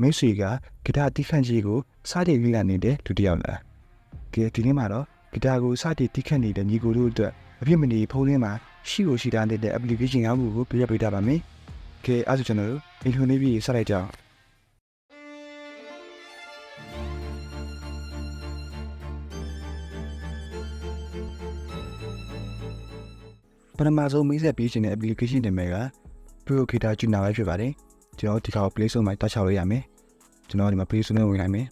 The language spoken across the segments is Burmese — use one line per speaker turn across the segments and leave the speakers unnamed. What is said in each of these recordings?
မိတ်ဆွေကဂီတာတီးခန့်ကြီးကိုစတင်လေ့လာနေတဲ့လူတစ်ယောက်လားကဲဒီနေ့မှာတော့ဂီတာကိုစတင်တီးခန့်နေတဲ့ညီကိုတို့အတွက်အပြစ်မနေဖုန်းထဲမှာရှိတာတဲ့ application အမှုကိုပြပြပေးတာပါမယ်ကဲအဲ့ဒါကျွန်တော်တို့ intro လေးပြီးစလိုက်ကြအောင်ပထမဆုံးမိတ်ဆက်ပေးခြင်းတဲ့ application နာမည်က Pro Guitar Tuner ပဲဖြစ်ပါတယ်ကျွန်တော်ဒီကောင် Play Store မှာတွားချလို့ရမယ်ကျွန်တော်ဒီမှာ Play Store နဲ့ဝင်လိုက်မယ်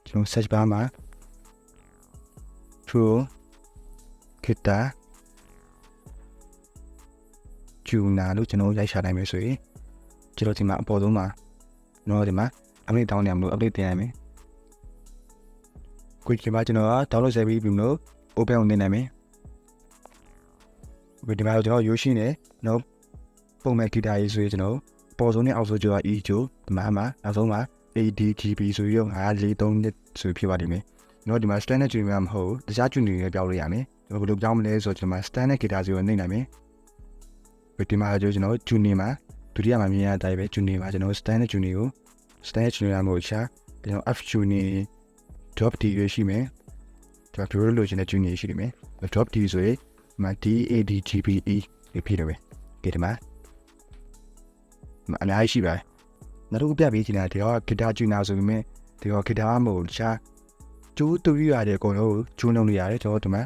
ကျွန်တော် search bar မှာ Pro Guitar Tuner လို့ကျွန်တော်ရိုက်ရှာနိုင်မယ်ဆိုရင်ကျွန်တော်ဒီမှာအပေါ်ဆုံးမှာကျွန်တော်ဒီမှာ update တောင်းနေရမလို့ update တင်ရမယ်ကိုဒီမှာကျွန်တော်က download ဆက်ပြီးပြီမလို့ open ဝင်နေနိုင်မယ်ဒီမှာကျွန်တော်ရိုးရှင်းနေနော်ပုံမှန်ဂီတာရေးဆိုရင်ကျွန်တော်ပေါ်ဆုံးနဲ့အောက်ဆုံးကျော် E ကျော်ဒီမှာနောက်ဆုံးမှာ ADGB ဆိုပြီးတော့543နှစ်ဆိုဖြစ်ပါလိမ့်မယ်ကျွန်တော်ဒီမှာ standard tuner မဟုတ်တခြား tuner တွေပြောင်းလို့ရမယ်ကျွန်တော်ဘယ်လိုပြောင်းမလဲဆိုတော့ကျွန်တော် standard guitar စီကိုနှိမ့်နိုင်မယ်ဒီမှာကျွန်တော် tuner မှာဒုတိယမှာမြင်ရတဲ့အတိုင်းပဲ tuner မှာကျွန်တော် standard tuner ကို standard tuner မို့ချာကျွန်တော် F tuner drop D ရရှိမယ်ကျွန်တော်တို့လိုချင်တဲ့ tuner ရှိတယ်မယ် drop D ဆိုရင်မှာ DADGBE ဖြစ်တယ်ပဲကဲဒီမှာအများကြီးရှိပါတယ်နောက်တစ်ခုပြပေးချင်တာဒီတော့ guitar tuner ဆိုပေမဲ့ဒီတော့ guitar မဟုတ်တခြားကျိုးတူရတဲ့အကုန်လုံးကိုကျိုးလုံးလို့ရတယ်ကျွန်တော်ဒီမှာ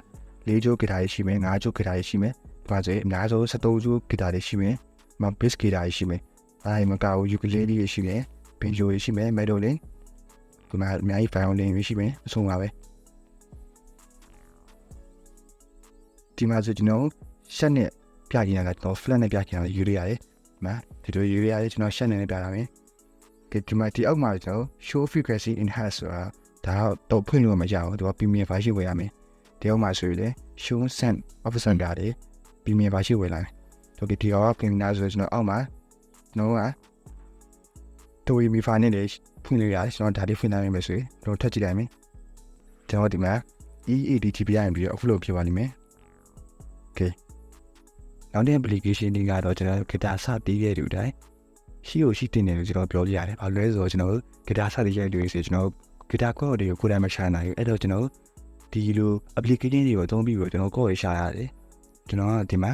4ကျိုး guitar ရှိမယ်5ကျိုး guitar ရှိမယ်ဒီမှာဆိုရင်အများဆုံး13ကျိုး guitar ရှိမယ်ဒီမှာ bass guitar ရှိမယ်အဲဒီမှာကောက် ukulele ရှိမယ် banjo ရှိမယ် mandolin ဒီမှာအများကြီး violin ရှိမယ်အဆုံးပါပဲဒီမှာဆိုကျွန်တော်ရှက်နဲ့ပြချင်တာကတော့ flat နဲ့ပြချင်တာယူရရတယ်။နော်ဒီလိုယူရရတယ်ကျွန်တော်ရှက်နဲ့ပြတာမယ်။ဒီမှာဒီအောက်မှာကျွန်တော် show frequency enhance ဆိုတာဒါတော့ဖွင့်လို့မရဘူး။ဒီက premium version ဝယ်ရမယ်။ဒီအောက်မှာဆိုရင်လည်း show send option ပြတယ် premium version ဝယ်လာတယ်။ဒီဒီအောက် premium ဆိုကျွန်တော်အောက်မှာကျွန်တော်ကတိုရီမီဖာနဲ့လည်းဖွင့်လို့ရတယ်ကျွန်တော်ဒါလေးဖွင့်နိုင်မယ်ဆိုရင်တော့ထပ်ကြည့်လိုက်မယ်။ကျွန်တော်ဒီမှာ EADGB ရရင်ပြီးတော့ upload ဖြစ်ပါလိမ့်မယ်။ Okay နောက်တဲ့ application တွေကတော့ကျွန်တော် guitar စပြီးခဲ့တဲ့အတိုင်းရှိတင်တယ်လို့ကျွန်တော်ပြောပြရတယ်။ဘာလို့လဲဆိုတော့ကျွန်တော် guitar စပြီးခဲ့တဲ့ဆိုကျွန်တော် guitar chord တွေကိုကိုယ်တိုင်မရှာနိုင်ဘူး။အဲ့တော့ကျွန်တော်ဒီလို application တွေကိုအသုံးပြီးတော့ကျွန်တော် chord တွေရှာရတယ်။ကျွန်တော်ကဒီမှာ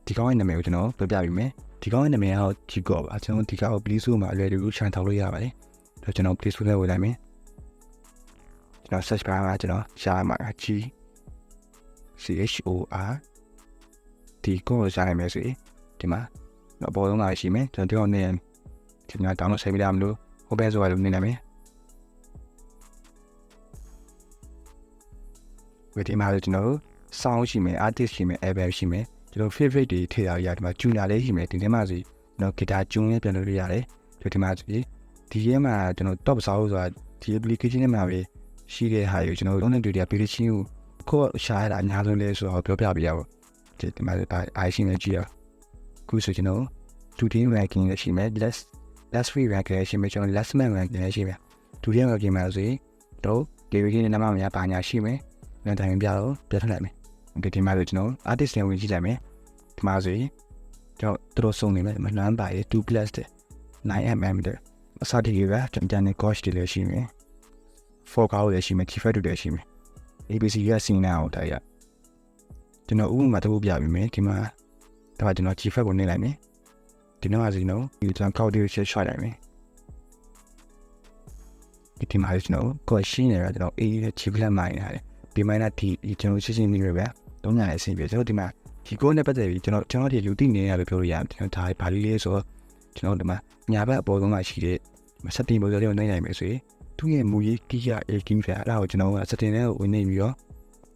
ဒီကောင်းရဲ့နာမည်ကိုကျွန်တော်ပြောပြပေးမယ်။ဒီကောင်းရဲ့နာမည်ကတော့ G chord ပါ။ကျွန်တော်ဒီကောက် Play Store မှာအလွယ်တကူရှာထောက်လို့ရပါတယ်။ဒါကျွန်တော် Play Store ထဲဝင်လိုက်မယ်။ကျွန်တော် search bar မှာကျွန်တော်ရှာမှာ G CHORဒီကိုရှာရမယ်ဆိုရင်ဒီမှာအပေါ်ဆုံးကရှိမယ်ကျွန်တော်ဒီကနေကျွန်တော် download ဆက်ပြီးရမလို့ open ဆိုရလို့နေနိုင်မယ်ဒီမှာကျွန်တော် sound ရှိမယ် artist ရှိမယ် album ရှိမယ်ကျွန်တော် favorite တွေထည့်ရရတယ်ဒီမှာ tuner လေးရှိမယ်ဒီထဲမှာဆိုကျွန်တော် guitar tune လေးပြန်လုပ်လို့ရတယ်ဒီမှာဒီထဲမှာကျွန်တော် top sound ဆိုတာဒီ application ထဲမှာပဲရှိတဲ့ဟာကိုကျွန်တော် online တွေ application ကိုရှာရတာအများဆုံးလဲဆိုတော့ပြောပြပေးရပါဒီမှာအားရှိနေကြည့်ရခုဆိုကျွန်တော်2 ranking ရရှိမယ် less free ranking ရရှိမယ်ကျွန်တော် less man ranking ရရှိမယ်2 ranking မှာဆိုရင်တော့ game နဲ့နာမည်များပါညာရှိမယ်ပြန်တိုင်ပြတော့ပြထလိုက်မယ်ဒီမှာဆိုကျွန်တော် artist တွေဝင်ကြည့်လိုက်မယ်ဒီမှာဆိုရင်ကျွန်တော်တို့စုံနေမယ်လွမ်းပါရ2 plus တဲ့ 9mm တဲ့အစားတကြီးပဲကျွန်တော်နဲ့ coach တွေလည်းရှိမယ်4 cow လည်းရှိမယ် keyframe တွေလည်းရှိမယ် ABC ရစီနာအောင်တိုက်ရကျွန်တော်ဥပမာတစ်ခုပြပေးမယ်ဒီမှာဒါကျွန်တော် keyframe ကိုနှိပ်လိုက်မယ်ဒီနောက်အစီနော်ဒီကျွန်တော် cow တွေရှေ့လိုက်မယ်ဒီမှာကျွန်တော်ကိုရှင်းနေတာကျွန်တော် A နဲ့ keyframe မိုင်းနေတယ်ဒီမိုင်းနဲ့ဒီကျွန်တော်ရှင်းရှင်းနေရပဲတုံးညာလည်းအဆင်ပြေကျွန်တော်ဒီမှာဒီကိုနဲ့ပတ်သက်ပြီးကျွန်တော်ဒီလူသိနေရလို့ပြောလို့ရတယ်ကျွန်တော်ဒါဘာလေးလေးဆိုတော့ကျွန်တော်ဒီမှာညာဘက်အပေါ်ဆုံးကရှိတဲ့setting ပုံစံလေးကိုနှိပ်လိုက်မယ်ဆိုရင်သူ့ရဲ့မူရေးကိရ A key ဆိုတာအဲ့ဒါကိုကျွန်တော်က setting ထဲကိုဝင်နေပြီးတော့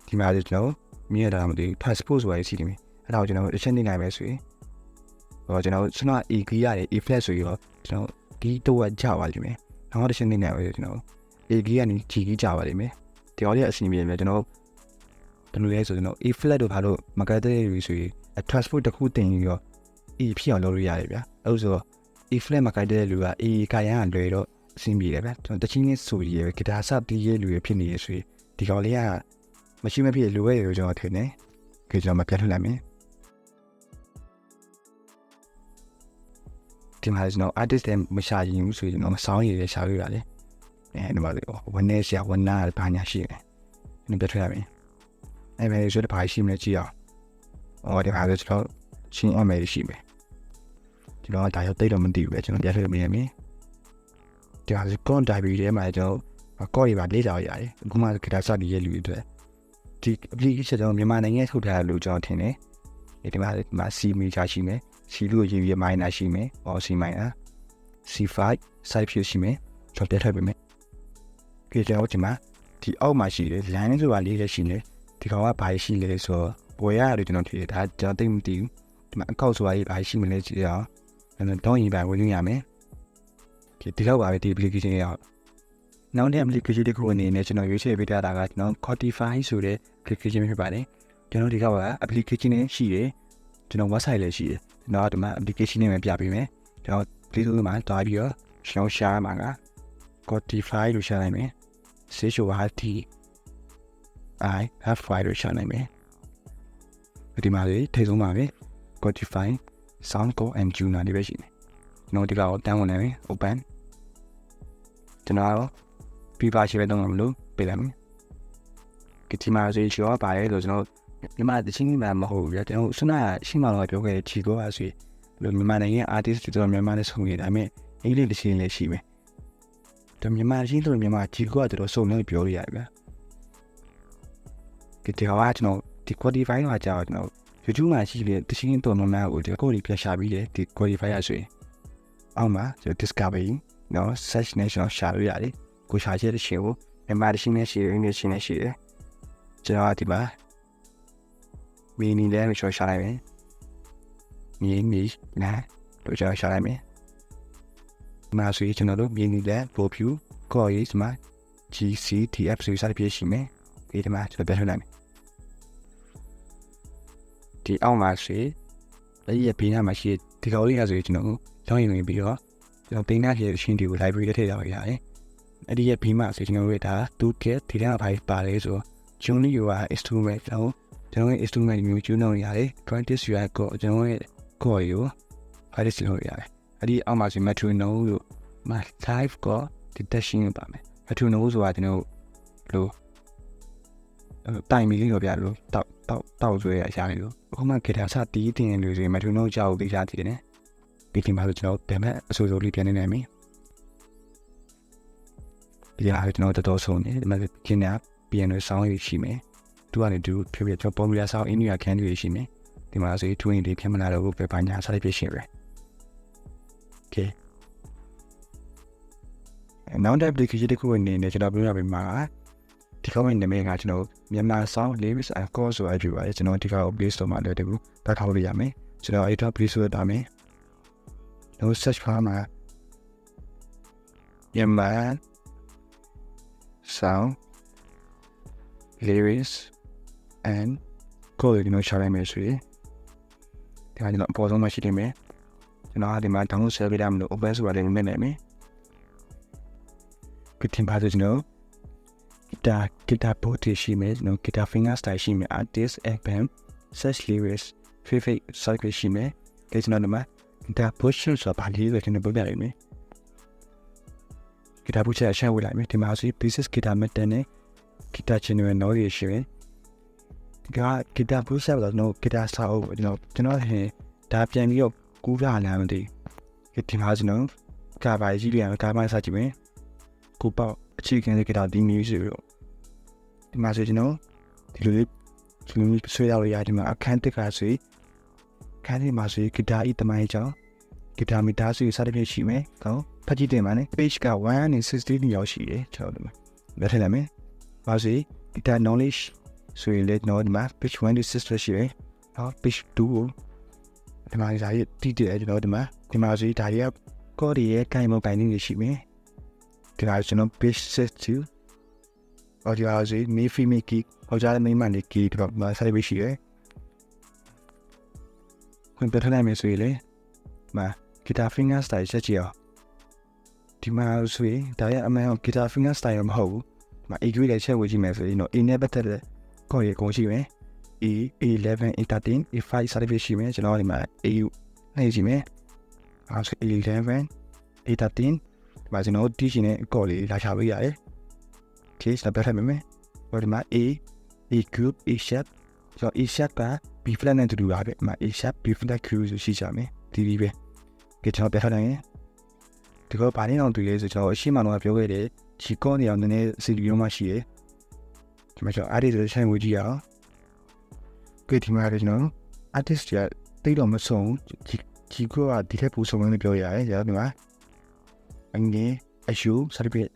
ဒီမှာကျွန်တော်မြင်ရတာမသိဘူး passport ဆိုတာရှိတယ်အဲ့ဒါကိုကျွန်တော်တစ်ချက်နှိပ်နိုင်မယ်ဆိုရင်ကျွန်တော်စန A key ရတယ် A flat ဆိုပြီးတော့ကျွန်တော် key တော့ကြပါလိမ့်မယ်နောက်တစ်ချက်နှိပ်နိုင်မယ်ကျွန်တော် A key ကနေ G key ကြပါလိမ့်မယ်ဒီအော်လေးအဆင်ပြေတယ်ကျွန်တော်ဘယ်လိုလဲဆိုကျွန်တော် A flat တို့ဘာလို့မကတဲ့ရဆိုရင် transport တစ်ခုတင်ပြီးတော့ E ဖြစ်အောင်လုပ်လို့ရတယ်ဗျာအဲ့ဆိုတော့ A flat မကတဲ့လူက A ကရန်လွယ်တော့အဆင်ပြေတယ်ဗျာကျွန်တော်တချင်းလေးဆိုရယ် guitar စပြီးရဲ့လူရဖြစ်နေရဆိုရင်ဒီကောင်လေးကမရှိမဖြစ်လိုရဲကျွန်တော်ထင်တယ်ကျွန်တော်မပြတ်ထွက်လိုက်မယ် ဒီမှာကျွန်တော် artist တွေမရှာရင်ဘူးဆိုရင်ကျွန်တော်မဆောင်းရည်ရှာလို့ရတယ်ဒီမှာဝန်နေဆရာဝန်နာဘာညာရှိတယ်ကျွန်တော်ပြထွက်ရမယ်အဲ့မဲ့ဆိုတော့ဘာရှိမလဲကြည့်အောင်ဒီမှာဆိုကျွန်တော်ရှင်းအမယ်ရှိမယ်ကျွန်တော်ဒါရောက်တိတ်တော့မသိဘူးပဲကျွန်တော်ပြထွက်လို့မရမင်းဒီဟာဆို con diary ထဲမှာကျွန်တော်ကော့တွေပါလေးလာရတယ်အခုမှဂီတာစပြီးရဲ့လူတွေအတွက်ဒီ application ကျွန်တော်မြန်မာနိုင်ငံထုတ်ထားတယ်လို့ကျွန်တော်ထင်တယ်ဒီမှာ C major ရှိမယ် C လို့ရေးပြီး minor ရှိမယ် or C minor C5 side view ရှိမယ်ကျွန်တော်ပြထွက်ပေးမယ်ကြည့်ကြအောင်ဒီမှာဒီအောက်မှာရှိတယ် line ဆိုတာလေးလည်းရှိတယ်ဒီကောင်ကဘာရှိလဲဆိုတော့ပေါ်ရတယ်ကျွန်တော်ထည့်ဒါကျွန်တော်သိမသိဘူးဒီမှာအကောက်ဆိုတာကြီးဘာရှိမလဲကြည့်အောင်ကျွန်တော်တောင်းရင်ပါဝင်ရမယ်ဒီလောက်ပါပဲဒီ application ရောက်နောက်တဲ့ application တစ်ခုအနေနဲ့ကျွန်တော်ရွေးချယ်ပေးထားတာကကျွန်တော် Codify ဆိုတဲ့ application ဖြစ်ပါတယ်ကျွန်တော်ဒီက application နဲ့ရှိတယ်ကျွန်တော် website လည်းရှိတယ်ကျွန်တော်ဒီမှာ application နဲ့ပဲပြပေးမယ်ကျွန်တော် Play Store မှာတွားပြီးတော့ကျွန်တော် share မှာက Codify လို့ share လိုက်မယ် CHORT I have file လို့ share လိုက်မယ်ဒီမှာလေထိဆုံးပါပဲ Codify sound code and tuner တွေပဲရှိတယ်ကျွန်တော်ဒီကတော့တန်းဝင်နေပြီ open ကျွန်တော်ပြပါရှိပဲတော့မလို့ပေးလိုက်မယ်ဒီမှာဆိုချောပါရဲဆိုကျွန်တော်မြန်မာတချင်းမှမဟုတ်ဘူးဗျာကျွန်တော်ဆွနာရှင်းမတော့ပြောခဲ့ချီတော့ပါဆိုလို့မြန်မာနိုင်ငံ artist တွေတော့မြန်မာနဲ့ဆုံနေဒါပေမဲ့အင်္ဂလိပ်တချင်းလည်းရှိမယ်ဒါမြန်မာချင်းဆိုမြန်မာချီကတော့တော်တော်စုံနေပြောရရဗျာဒီကတော့ကျွန်တော်ဒီ Codify မှာကြာတော့ကျွန်တော် YouTube မှာရှိတဲ့တချင်းတော်များများကိုဒီကိုပြရှာပြီးတယ်ဒီ Codify ရဆိုရင်အောက်မှာ discovery နော် search national ရှာလို့ရတယ်ကိုရှာချက်တဲ့ရှင်ကိုမြန်မာတချင်းနဲ့ရှိတယ်အင်္ဂလိပ်ချင်းနဲ့ရှိတယ်ကျွန်တော်ဒီမှာမီနီလည်းရှာလိုက်မယ်မီနာတို့ရှာလိုက်မယ်ဒီမှာဆိုရင်ကျွန်တော်တို့မီနီလည်း view ကိုရေးဒီမှာ GCTF ဆိုစတဲ့ပြရှိမယ်ဒီမှာကျွန်တော်ပြထုတ်လိုက်မယ်ဒီအောက်မှာရှိအဲ့ဒီဘေးနားမှာရှိဒီကောင်လေးကဆိုရင်ကျွန်တော်ကြောင်းရင်ဝင်ပြီးတော့ကျွန်တော်တင်ထားတဲ့ရှင်းတွေကို library ထဲထည့်ထားရရတယ်အဲ့ဒီရဲ့ဘေးမှာဆိုကျွန်တော်တို့ဒါ toolkit ဒီထဲမှာပါလဲဆိုကျွန်တော်တို့က instrument ကျွန်တော်ရဲ့ instrument မျိုးကျွန်းလို့ရတယ် practice ရကိုကျွန်တော်ရဲ့ core ကို practice လုပ်ရတယ်အဲ့ဒီအောက်မှာဆို metronome လို့ type ကို detection ပါမယ် metronome ဆိုတာကျွန်တော်လို့တိုင်မီလေးတော့ပြလို့တောက်ဆွဲရရှာနေလို့အခုမှဂီတာစတီးတင်နေလို့ဆိုရင် metronome ကြောက်သိချာတည်တယ်ဒီတင်ပါလို့ကျွန်တော်ဗမဲ့အဆိုလေးပြန်နေနိုင်ပြီဒီဟာကျွန်တော်တော်ဆုံးနေဒီမှာကျင်းနေပြန်လို့ဆောင်းရရှိမယ်သူကနေသူဖြစ်ဖြစ်ကျွန်တော် formula ဆောင်း in your can တွေရှိမယ်ဒီမှာဆို20လေးဖြစ်မလာတော့ဘူးပဲဘာညာစလိုက်ပြရှင်းရယ် okay နောက်တဲ့ application တစ်ခုအနေနဲ့ကျွန်တော်ပြောရပေးမှာဒီ comment နာမည်ကကျွန်တော်မြန်မာ sound lyrics and chords ဆိုအပ်ပါကျွန်တော်ဒီကောင် Play Store မှာလည်းတကူတက်ထားလို့ရမယ်ကျွန်တော်အဲ့တော့ Play Store တာမယ်တော့ search bar မှာမြန်မာ sound lyrics and chords ကျွန်တော်ရှာလိုက်မယ်ဆိုရင်ဒီကကျွန်တော်အပေါ်ဆုံးမှရှိနေမယ်ကျွန်တော်ဒီမှာ download ဆက်ပေးရမလို့ open ဆိုတာလည်းမြင်နိုင်မယ်ဒီတင်ပါကျွန်တော်guitar board ရှိမယ်ကျွန်တော် guitar finger style ရှိမယ် artist album search lyrics favorite cycle ရှိမယ်ကျွန်တော်ဒီမှာ guitar position ဆိုတာဘာလဲဆိုကျွန်တော်ပြပြလိုက်မယ် guitar position အရှင်းဝေးလိုက်မယ်ဒီမှာဆို basic guitar method နဲ့ guitar general knowledge ရှိမယ်ဒီက guitar position ဆိုတော့ guitar style ကျွန်တော်ဟင်ဒါပြန်ပြီးတော့ကူးလာလားမသိဒီမှာကျွန်တော်ကဘာကြီးပြန်ကဘာမှစကြည့်မယ်ကိုပေါ့အခြေခံတဲ့ guitar ဒီမျိုးဆိုတော့ဒီမှာဆိုကျွန်တော်ဒီလိုဆွဲရလို့ရတယ်မှာအခန်းတစ်ခါဆိုခန်းလေးမှာဆို guitar ဤတမိုင်းကြောင်း guitar meter ဆိုစတဲ့ပြရှိမယ်ကောဖတ်ကြည့်တင်ပါနဲ့ page က1 and 16ရောက်ရှိတယ်ကျွန်တော်ဒီမှာပြထည့်လိုက်မယ်ပါစီ guitar knowledge ဆိုရင်လည်းတော့ဒီမှာ page 1 to 6ရှိတယ်ဟော page 2ကိုဒီမှာဇာတ်တိတယ်ကျွန်တော်ဒီမှာဆိုဒါတွေကကော်ဒီရဲ့ကိုင်မပိုင်နေရှိမယ်ဒီမှာကျွန်တော် page 6 to audio ဆို me female key ဟောကြားတဲ့မိမလေး key တော့မှာဆက်ပြီးရှိတယ်ခွင့်ပြထားနိုင်မယ်ဆိုရင်လေမှာ guitar finger style ချက်ကြည့်အောင်ဒီမှာဆိုရင်ဒါရဲ့အမှန် guitar finger style မဟုတ်ဘူးဒီမှာ A grade လေးချက်ဝေကြည့်မယ်ဆိုရင်တော့ A နဲ့ပတ်သက်တဲ့ကော်ရီအကုန်ရှိမယ် A11 A13 A5 စသဖြင့်ရှိမယ်ကျွန်တော်ဒီမှာ A နှိပ်ကြည့်မယ် A11 A13 ဒီမှာကျွန်တော်တီးရှင်တဲ့အကော့လေးလာချပေးရတယ် okay စပတ်ထမယ်ဟိုဒီမှာ A group A sharp ဆိုတော့ A sharp က B flat နဲ့တူတူပါပဲဒီမှာ A sharp B flat Q ဆိုရှိကြမယ်ဒီပဲကဲကျွန်တော်ပြထားနိုင်ရင်ဒီကောဘာနေအောင်တွေ့လဲဆိုကျွန်တော်အရှိမတော့ပြောခဲ့တယ်ဒီကောနေအောင်နည်းနည်းစီရီယိုမှရှိတယ်ဒီမှာကျွန်တော် artist ဆိုဆိုင်ဝေးကြည့်ရအောင်ကဲဒီမှာကျွန်တော် artist ကတိတ်တော့မဆုံးဒီကောကဒီထက်ပိုဆုံးလို့ပြောရတယ်ကျွန်တော်ဒီမှာအငယ်အရှု certificate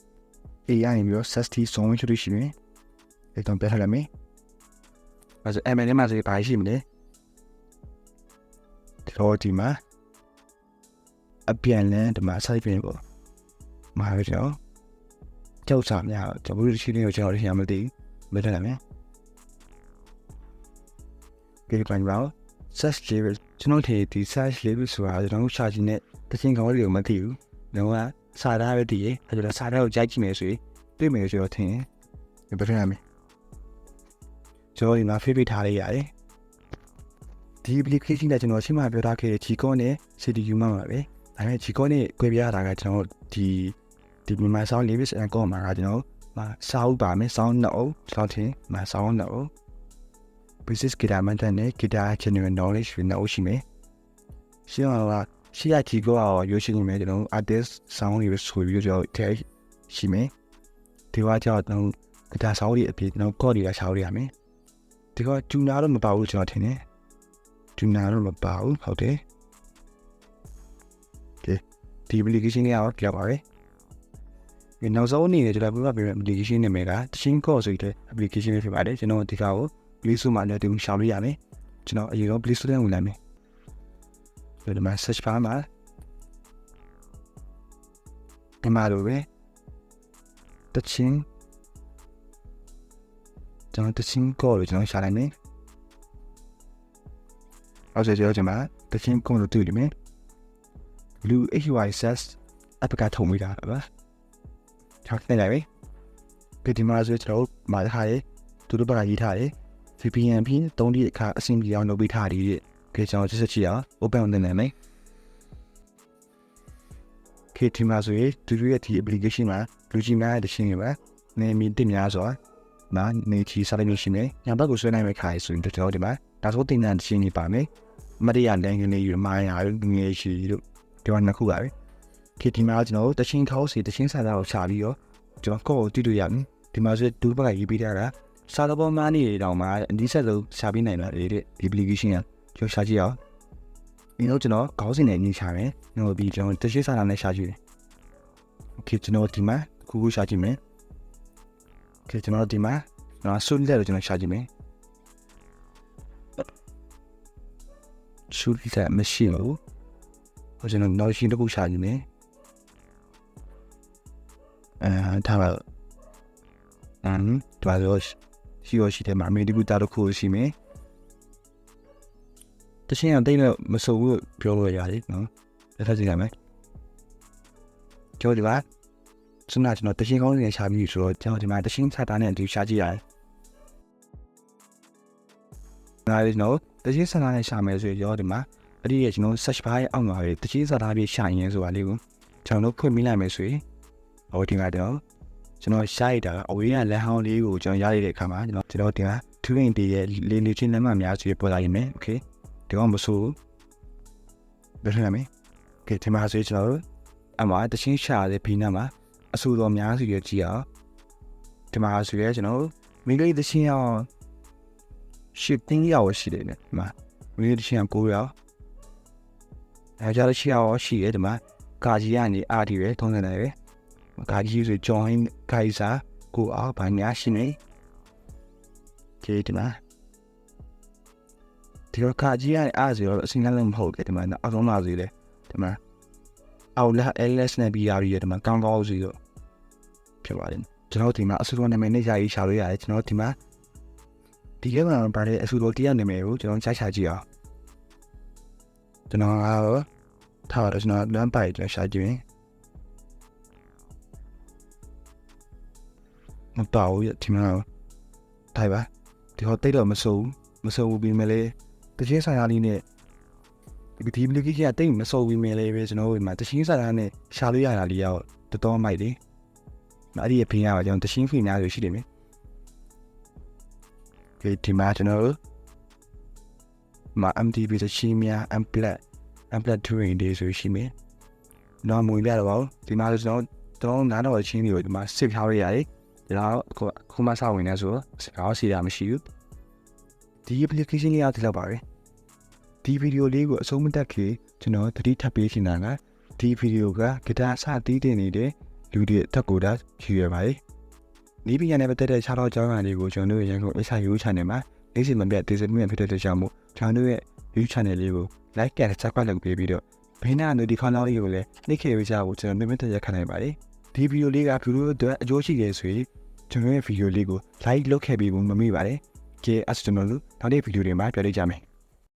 A ရရင်ပြီးတော့ 60 ဆုံးဝင်ရှိမယ်အဲ့တော့ပြထားလိုက်မယ်အဲဆို ML မှာဆိုဘာရှိမလဲဒီမှာအပြန်လန်းဒီမှာ site ပြင်ပေါ့မှာပဲကျွန်တော်ကြောက်စာများကျွန်တော်တို့ရှိနေကိုကျွန်တော်တို့ရမသိဘူးမထက်နိုင်မယ်ကြည့်ပြန်ပါ search level ကျွန်တော်ဒီ search level ဆိုတာကျွန်တော်တို့ရှာကြည့်နေတခြင်းကောင်းလေးကိုမသိဘူးတော့ကစာသားပဲတည်ရအဲဒါစာသားကိုကြိုက်ကြည့်မယ်ဆိုရင်တွေ့မယ်ဆိုတော့ထင်ဘယ်ထက်နိုင်မလဲကျွန်တော်ဒီမှာ favorite ထားလိုက်ရတယ်ဒီ application နဲ့ကျွန်တော်ရှင်းမပြောထားခဲ့တဲ့ G-Con နဲ့ CDU မှာပါပဲဒါပေမဲ့ G-Con နဲ့꿰ပြရတာကကျွန်တော်ဒီမြန်မာ sound lyrics and con မှာကကျွန်တော်စာအုပ်ပါမယ် sound နှစ်အုပ်ကျွန်တော်ထင်မှာ sound နှစ်အုပ် basic guitar မှန်တဲ့နဲ့ guitar general knowledge နှစ်အုပ်ရှိမယ်ရှင်းအောင်ကရှေ့ရ G-Con ရောရွေးချယ်နေမယ်ကျွန်တော် artist sound တွေဆိုပြီးတော့ထည့်ရှိမယ်ဒီကကြောင့်ကျွန်တော် guitar sound တွေအပြင်ကျွန်တော် chord တွေရှာလို့ရမယ်ဒီက tuner တော့မပါဘူးကျွန်တော်ထင်တယ်tuner တော့မပါဘူးဟုတ်တယ်ဒီ application လေးကတော့ကြောက်ပါပဲဒီနောက်ဆုံးအနေနဲ့ကျွန်တော်ပြပြ application နာမည်က Thin Core ဆိုတဲ့ application လေးဖြစ်ပါတယ်ကျွန်တော်ဒီကောင်ကို Play Store မှာလည်းတင်ရှာလို့ရမယ်ကျွန်တော်အရင်က Play Store ထဲဝင်လာမယ်ဒီမှာ search bar မှာဒီမှာလိုပဲThin ကျွန်တော် Thin Core ကိုကျွန်တော်ရှာလိုက်မယ်အောက်ကျကျွန်တော်Thin Core လို့တွေ့လိမ့်မယ်လူ HYSS app ကထုံမိတာပါထားနေလိုက်ပြီဒီမှာဆိုကျွန်တော်မှာထားရဲသူတို့ဘာရေးထားရဲ VPN ပြီး3ဒီအခါအဆင်ပြေအောင်လုပ်ပေးထားတယ်ကြည့်ကျွန်တော်စစ်ချအောင် open လုပ်နေမယ်ဒီမှာဆိုရင်သူတို့ရဲ့ဒီ application မှာလူကြီးများတဲ့ရှင်းရပါနေမီတင်များဆိုမှာနေချီစာလိုက်လို့ရှိနေညဘက်ကိုဆွဲနိုင်မယ့်ခါဆိုရင်တော်ဒီမှာဒါဆိုတင်တဲ့ရှင်းနေပါမယ်မတရားလမ်းကနေယူမိုင်းရငယ်ရှိတို့ဒီမှာနှစ်ခုပါပဲဒီမှာကျွန်တော်တချင်းခေါက်စီတချင်းစာသားကိုချပြီးတော့ကျွန်တော်ကော့ကိုတီးလို့ရမယ်ဒီမှာဆိုတူဘက်ကရေးပေးထားတာစာသဘောမှန်းနေတောင်မှအနည်းဆက်ဆုံးရှာပေးနိုင်ပါတယ်တဲ့ application ကကျွန်တော်ရှာကြည့်အောင်ဒီတော့ကျွန်တော်ခေါင်းစဉ်နဲ့ညှိချမယ်ကျွန်တော်ပြီးကျွန်တော်တချင်းစာသားနဲ့ရှာကြည့်တယ်ကျွန်တော်ဒီမှာခုရှာကြည့်မယ်ကျွန်တော်ဒီမှာဆွတ်လက်ကိုကျွန်တော်ရှာကြည့်မယ်ဆွတ်လက်မရှိဘူးကျွန်တော်နောက်ရှင်းတစ်ခုရှာကြည့်မယ်ထားပါတွားလို့ရှိတယ်မှာမေဒီကူတာတစ်ခုရှိမယ်တချင်းအောင်တိတ်လို့မစိုးဘူးပြောလို့ရတယ်နော်လက်ထပ်ကြည့်လိုက်မယ်ကြောဒီပါစနကျွန်တော်တချင်းကောင်းနေရှာပြီးဆိုတော့ကျွန်တော်ဒီမှာတချင်းစတာနဲ့ဒီရှာကြည့်ရတယ်ဒါလေးနော်တချင်းစတာနဲ့ရှာမယ်ဆိုရောဒီမှာအဲ့ဒီရဲ့ကျွန်တော် search bar ရဲ့အောက်မှာတချင်းစတာပြီးရှာရင်ဆိုတာလေးကိုကျွန်တော်ဖွင့်မိလိုက်မယ်ဆိုရင်ဟိုဒီမှာတော့ကျွန်တော်ရှာရတာအဝေးကလမ်းဟောင်းလေးကိုကျွန်တော်ရရတဲ့အခါမှာကျွန်တော်ဒီမှာ280ရဲ့လေချင်းလမ်းမများဆိုပေါ်လာရင်မယ် okay ဒီကောင်မဆိုးဘယ်ထမ်းမလဲ okay ဒီမှာဆိုကျွန်တော်အမှတချင်းရှာတဲ့ဘီနာမှာအဆူတော်များစီရကြည့်အောင်ဒီမှာဆိုရဲကျွန်တော်မိဂိတ်တချင်းအောင် shipping ရောက်ရှိတယ်နဲ့ဒီမှာမိဂိတ်တချင်းအောင်9ရောက်အဲကြတော့ရှိအောင်ရှိရဲဒီမှာကာကြီးကနေအားဒီပဲထုံးနေတယ်ပဲကာကြီးဆို join ခိုင်စာကိုအောင်ဘာများရှိနေဒီမှာဒီတော့ကာကြီးကနေအားဆိုတော့အစင်းလည်းမဟုတ်တယ်ဒီမှာအောက်ဆုံးလာစီတယ်ဒီမှာအောက်လာ LS နဲ့ BR ရဒီမှာကောင်းကောင်းစီတော့ဖြစ်ပါတယ်ကျွန်တော်ဒီမှာအဆူတော်နာမည်နဲ့ယာယီရှာလို့ရတယ်ကျွန်တော်ဒီမှာဒီကမှာပါတဲ့အဆူတော်တရားနာမည်ကိုကျွန်တော်ရှာကြည့်အောင်ကျွန်တော်ကတော့ထားရကျွန်တော်လမ်းပိုက်ကျွန်တော်ရှာကြည့်ရင်မတော်ဘူးဒီမှာထိုင်ပါဒီဟိုတိတ်တော့မစိုးဘူးပြီးမလဲတချင်းဆိုင်ရာလေးနဲ့ ဒီ application ကတိတ်မစော်ပြီးမြင်လေးပဲကျွန်တော်တို့ဒီမှာတရှင်းစာသားနဲ့ရှာလို့ရတာလေးရောက်တော်တော်မိုက်တယ်အဲ့ဒီအပြင်ကကျွန်တော်တရှင်းဖီများဆိုရှိတယ်မြေဒီမှာကျွန်တော်တို့MTP တရှင်းများ Amplet Touring Day ဆိုရှိမယ်တော့မွေပြတော့ပါဘူးဒီမှာကျွန်တော်နားတော့ချင်းတွေကိုဒီမှာစစ်ထားရရတယ်ဒီတော့ခုမှစဝင်နေဆိုတော့စီတာမရှိဘူးဒီ application လေးရောက်တော့ပါပဲဒီဗီဒီယိုလေးကိုအဆုံးမတက်ခင်ကျွန်တော်သတိထပ်ပေးချင်တာကဒီဗီဒီယိုကဂီတာအစတီးတင်နေတဲ့လူတွေအတက်ကိုဒါယူရပါတယ်ဒီပညာနဲ့ပတ်သက်တဲ့ခြားသောအကြောင်းအရာတွေကိုကျွန်တော်တို့ရန်ကုန် SIU channel မှာနေ့စဉ်မပြတ်ဒေသမြင့်ဖြစ်တဲ့ကြောင့်မို့ကျွန်တော်တို့ရဲ့ YouTube channel လေးကို like နဲ့ subscribe လုပ်ပေးပြီးတော့ဘေးနားက notification လေးကိုလည်းနှိပ်ခဲ့ပေးကြဖို့ကျွန်တော်မြင့်မြတ်ရက်ခန့်နိုင်ပါတယ်ဒီဗီဒီယိုလေးကဗီဒီယိုအတွက်အကျိုးရှိတယ်ဆိုရင်ကျွန်တော်ရဲ့ဗီဒီယိုလေးကို like လုပ်ခဲ့ပြီးဖို့မမေ့ပါနဲ့ကဲအဲ့ကျွန်တော်တို့နောက်တဲ့ဗီဒီယိုတွေမှာပြန်တွေ့ကြမယ်